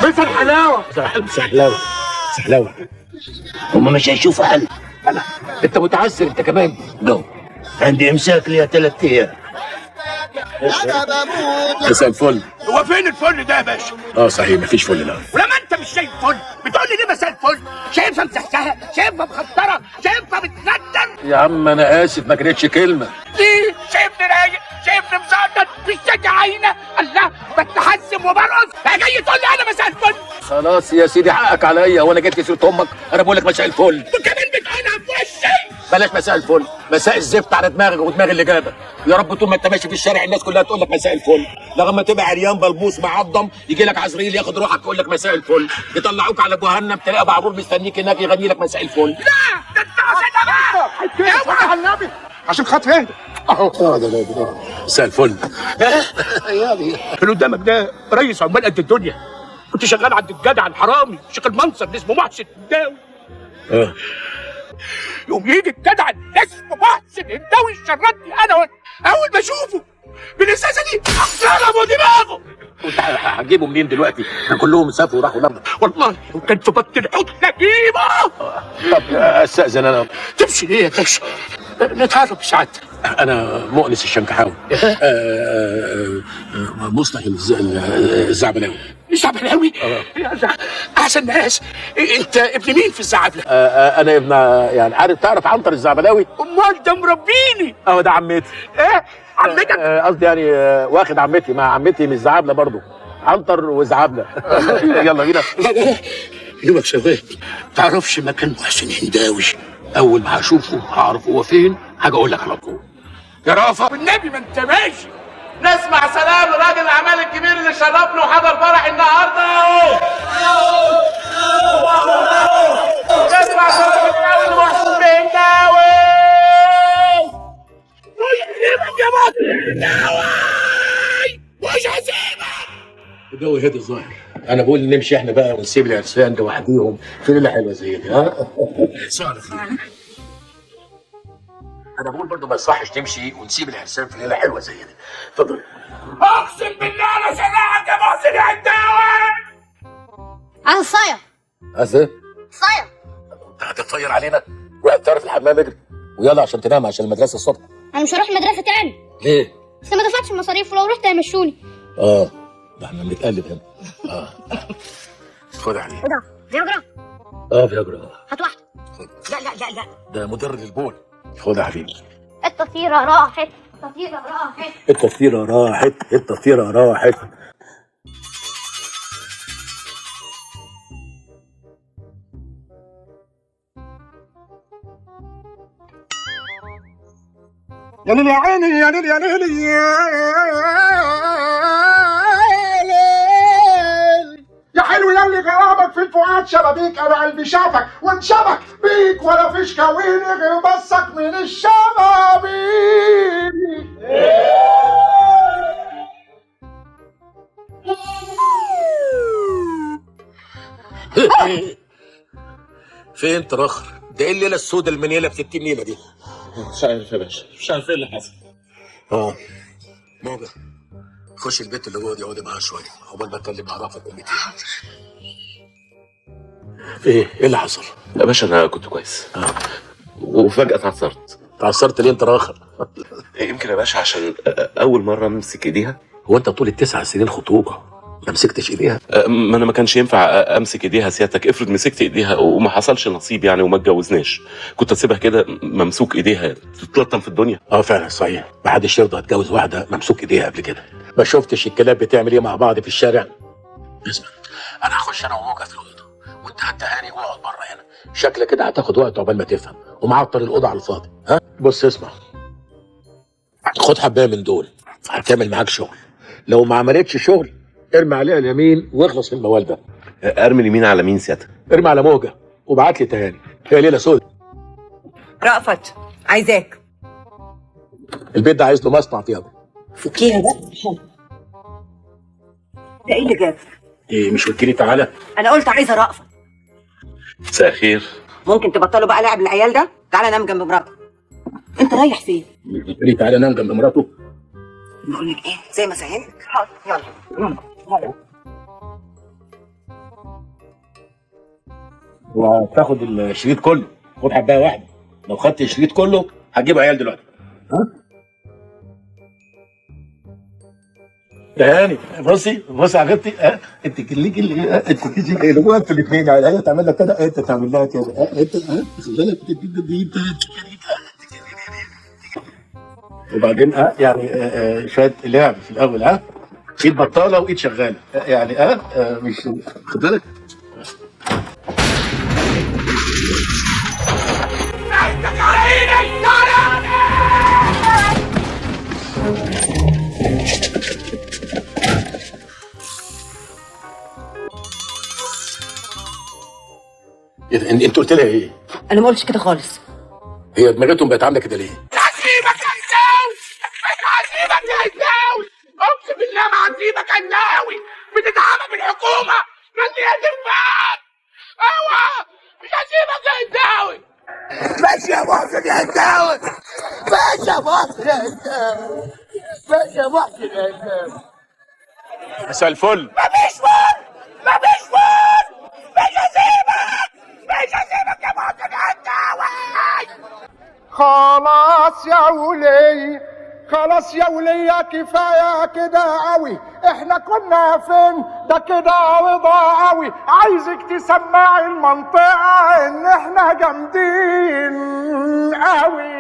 مثل حلاوه. سحلاوه. هم مش هيشوفوا حل. انت متعسر انت كمان. جو عندي امساك ليها 3 ايام. مساء الفل. هو فين الفل ده يا باشا؟ صحيح مفيش فل لا. ولما انت مش شايف فل بتقول لي ليه مساء الفل؟ شايفها مسحسها، شايفها مخدره، شايفها بتندن. يا عم انا اسف ما كانتش كلمه. ليه؟ شايفني رايق، شايفني مزقط، مش شاجع عينه، الله بتحسب وبرقص، بقى جاي تقول لي انا مساء الفل؟ خلاص يا سيدي حقك عليا، وانا جبت سيره امك؟ انا بقول لك مساء الفل. وكمان بتقولها في وشي. بلاش مساء الفل، مساء الزفت على دماغك ودماغ اللي جابك. يا رب طول ما انت ماشي في الشارع الناس كلها تقول لك مساء الفل، لغايه تبقى عريان بلبوس معضم يجي لك عزريل ياخد روحك يقول لك مساء الفل، يطلعوك على جهنم تلاقي بعرور مستنيك هناك يغني لك مساء الفل. لا ده انت قصدها بقى. على النبي عشان خاطر اهدى اهو. مساء الفل. اللي قدامك ده رئيس عمال قد الدنيا، كنت شغال عند الجدع الحرامي شيخ المنصر اللي اسمه محسن هنداوي. يوم يجي الجدع اللي اسمه محسن هنداوي يشردني انا اول ما اشوفه بالازازه دي اضربه دماغه. وانت هتجيبه منين دلوقتي؟ كلهم سافروا وراحوا لندن. والله لو كان في بطن الحوت نجيبه. طب استاذن انا. تمشي ليه يا باشا؟ نتعرف ساعتها. انا مؤنس الشنكحاوي. مصلح الزعبلاوي. الزعبلاوي؟ احسن ناس. انت ابن مين في الزعبله؟ انا ابن، يعني تعرف عنتر الزعبلاوي؟ امال ده مربيني. ده عمتي. ايه عمتك؟ قصدي يعني واخد عمتي مع عمتي من الزعبله برضه، عنتر وزعبله. يلا بينا. يومك شغال. تعرفش مكان محسن هنداوي؟ اول ما هشوفه هعرف هو فين، حاجه اقول لك على طول. يا رافع والنبي ما انت ماشي. نسمع سلام لراجل الاعمال الكبير اللي شرفنا وحضر فرح النهارده اهو. نسمع سلام الراجل محسن هنداوي. مش هسيبك يا محسن هنداوي، مش هسيبك. الجو هدي الظاهر. انا بقول نمشي احنا بقى ونسيب العرسان لوحديهم في ليله حلوه زي دي. انا بقول برضه ما يصحش تمشي ونسيب العرسان في ليله حلوه زي دي. اتفضل. اقسم بالله انا سامعك يا محسن هنداوي. انا صايع. ايه؟ صايع. انت هتطير علينا؟ روح تعرف الحمام اجري ويلا عشان تنام عشان المدرسه الصبح. انا مش هروح المدرسه تاني. ليه؟ بس ما دفعتش المصاريف ولو رحت هيمشوني. ده احنا بنتقلب هنا. خد يا حبيبي. ده فياجرا. فياجرا. هات واحده. لا ده مضر للبول. خد يا حبيبي. التطيره راحت. التطيره راحت. يا ليل يا عيني يا ليل يا ليل يا حلو يا اللي غرامك في الفؤاد شبابيك. انا قلبي شافك وانشبك بيك ولا فيش كويني غير بصك من الشبابيك. فين تراخر؟ ده ايه الليله السوداء المنيله ب 60 ليله دي؟ مش عارف يا باشا، مش عارف ايه اللي حصل. موجة خش البيت اللي جوه دي اقعدي معاها شويه عقبال ما اتكلم اعرفك كلمتين. ايه اللي حصل؟ يا باشا انا كنت كويس وفجأة اتعثرت ليه انت راخر؟ يمكن يا باشا عشان اول مرة امسك ايديها. هو انت طول ال9 سنين خطوبه ما مسكتش ايديها؟ ما انا ما كانش ينفع امسك ايديها سيادتك. افرض مسكت ايديها وما حصلش نصيب يعني وما اتجوزناش، كنت اسيبها كده ممسوك ايديها تتلطم في الدنيا. فعلا صحيح، ما حدش يرضى يتجوز واحده ممسوك ايديها قبل كده. ما شفتش الكلاب بتعمل ايه مع بعض في الشارع؟ اسمع، انا هخش انا وموجة في الاوضه وانت حتى هاني واقعد بره هنا. شكلك كده هتاخد وقت عقبال ما تفهم ومعطل الاوضه على الفاضي. بص اسمع، خد حبايه من دول هتعمل معاك شغل، لو ما عملتش شغل ارمي عليها اليمين واخلص من الموال ده. ارمي اليمين على مين سيادتك؟ ارمي على موجة وابعت لي تهاني. هي ليله سود. رأفت عايزاك. البيت ده عايز له مصنع فيها. فكيها بقى. ده ايه اللي جابك؟ ايه مش قلت لي تعالى؟ انا قلت عايزه رأفت. مساء الخير. ممكن تبطلوا بقى لعب العيال ده؟ تعالى نام جنب مراتك. انت رايح فين؟ قلت لي تعالى نام جنب مراته. بقول لك ايه؟ زي ما سهلتك. حاضر يلا. وتاخد الشريط كله، خد حبايه واحده. لو خدت الشريط كله هتجيب عيال دلوقتي. ها؟ تهاني بصي يا حبيبتي، انت ليكي انت تيجي اللي جوه انتوا الاثنين، يعني هي تعمل لك كده، انت تعمل لها كده، انت خد بالك دي وبعدين يعني شويه لعب في الاول، ايد بطاله وايد شغاله، يعني مش خد بالك. انت قلت لها ايه؟ انا ما قلتش كده خالص. هي دماغتهم بقت عامله كده ليه؟ هسيبك يا هنداوي، مش هسيبك يا هنداوي، اقسم بالله ما هسيبك يا هنداوي، بتتعامل بالحكومه مليان دفاعات. اوعى، مش هسيبك يا هنداوي. ماشي يا محسن يا هنداوي، ماشي يا محسن يا هنداوي، ماشي يا محسن يا هنداوي. مساء الفل. مفيش فل، مفيش فل، مش هسيبك، مش هسيبك يا محسن يا هنداوي. خلاص يا ولي، خلاص يا ولية، كفاية كده قوي. احنا كنا فين؟ ده كده رضا قوي. عايزك تسمعي المنطقة ان احنا جامدين قوي.